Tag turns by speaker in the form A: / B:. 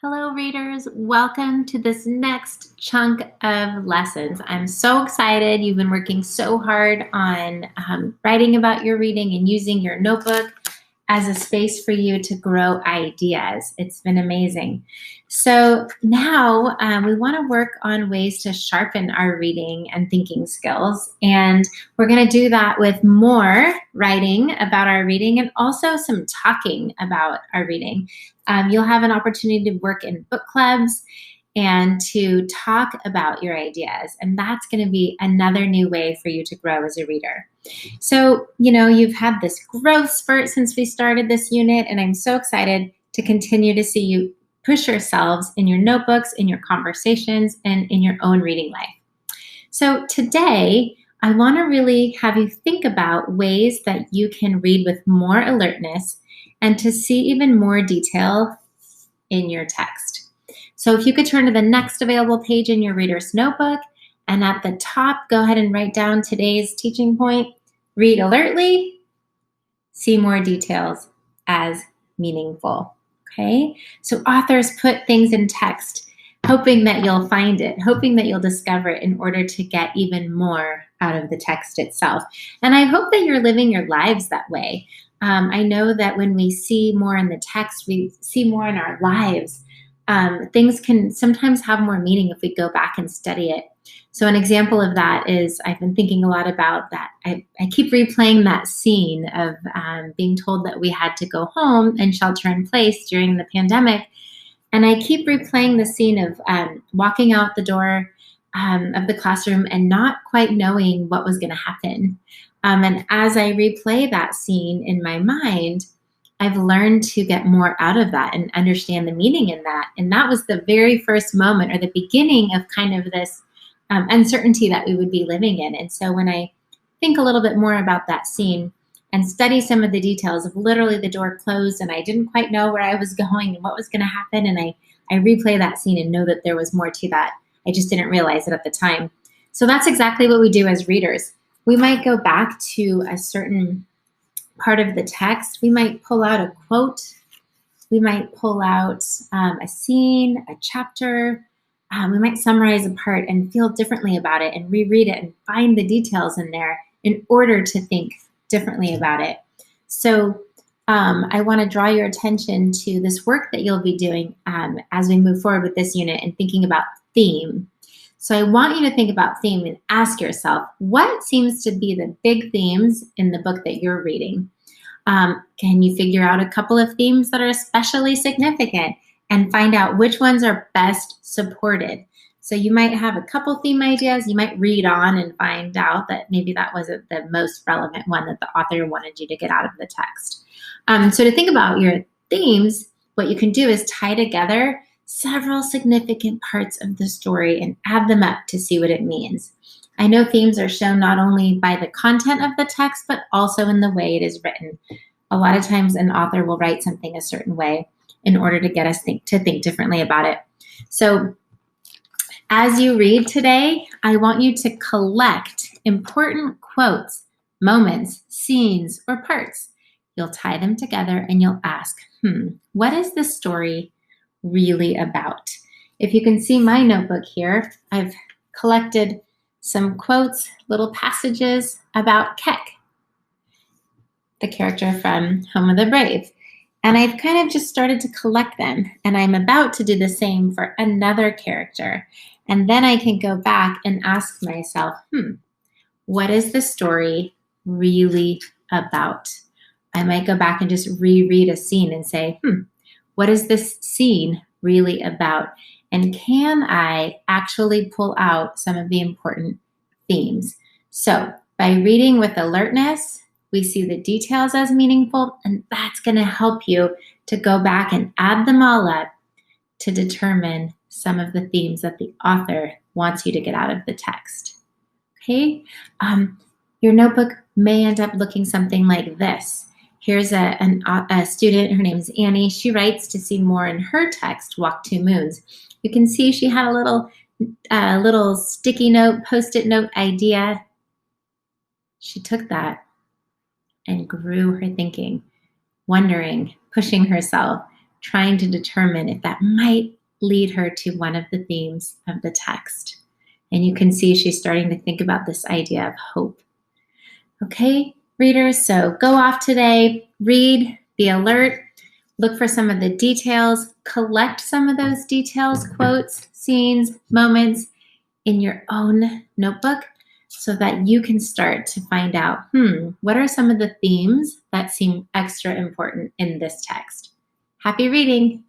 A: Hello, readers. Welcome to this next chunk of lessons. I'm so excited. You've been working so hard on writing about your reading and using your notebook as a space for you to grow ideas. It's been amazing. So now we want to work on ways to sharpen our reading and thinking skills. And we're going to do that with more writing about our reading and also some talking about our reading. You'll have an opportunity to work in book clubs and to talk about your ideas. And that's going to be another new way for you to grow as a reader. So, you've had this growth spurt since we started this unit, and I'm so excited to continue to see you push yourselves in your notebooks, in your conversations, and in your own reading life. So today, I want to really have you think about ways that you can read with more alertness and to see even more detail in your text. So if you could turn to the next available page in your reader's notebook, and at the top, go ahead and write down today's teaching point. Read alertly, see more details as meaningful. Okay? So authors put things in text, hoping that you'll find it, hoping that you'll discover it in order to get even more out of the text itself. And I hope that you're living your lives that way. I know that when we see more in the text, we see more in our lives. Things can sometimes have more meaning if we go back and study it. So an example of that is I've been thinking a lot about that. I keep replaying that scene of being told that we had to go home and shelter in place during the pandemic. And I keep replaying the scene of walking out the door of the classroom and not quite knowing what was going to happen. And as I replay that scene in my mind, I've learned to get more out of that and understand the meaning in that. And that was the very first moment or the beginning of kind of this uncertainty that we would be living in. And so when I think a little bit more about that scene and study some of the details of literally the door closed and I didn't quite know where I was going and what was going to happen, and I replay that scene and know that there was more to that. I just didn't realize it at the time. So that's exactly what we do as readers. We might go back to a certain part of the text. We might pull out a quote. We might pull out a scene, a chapter. We might summarize a part and feel differently about it and reread it and find the details in there in order to think differently about it. So I want to draw your attention to this work that you'll be doing as we move forward with this unit and thinking about theme. So I want you to think about theme and ask yourself, what seems to be the big themes in the book that you're reading? Can you figure out a couple of themes that are especially significant and find out which ones are best supported? So you might have a couple theme ideas. You might read on and find out that maybe that wasn't the most relevant one that the author wanted you to get out of the text. So to think about your themes, what you can do is tie together several significant parts of the story and add them up to see what it means. I know themes are shown not only by the content of the text, but also in the way it is written. A lot of times an author will write something a certain way in order to get us to think differently about it. So as you read today, I want you to collect important quotes, moments, scenes, or parts. You'll tie them together and you'll ask, what is this story really about? If you can see my notebook here, I've collected some quotes, little passages about Keck, the character from Home of the Brave. And I've kind of just started to collect them. And I'm about to do the same for another character. And then I can go back and ask myself, what is the story really about? I might go back and just reread a scene and say, what is this scene really about? And can I actually pull out some of the important themes? So by reading with alertness, we see the details as meaningful, and that's going to help you to go back and add them all up to determine some of the themes that the author wants you to get out of the text. Okay? Your notebook may end up looking something like this. Here's a student, her name is Annie. She writes to see more in her text, Walk Two Moons. You can see she had a little sticky note, Post-it note idea. She took that and grew her thinking, wondering, pushing herself, trying to determine if that might lead her to one of the themes of the text. And you can see she's starting to think about this idea of hope. Okay, readers, so go off today, read, be alert, look for some of the details, collect some of those details, quotes, scenes, moments in your own notebook so that you can start to find out, what are some of the themes that seem extra important in this text? Happy reading!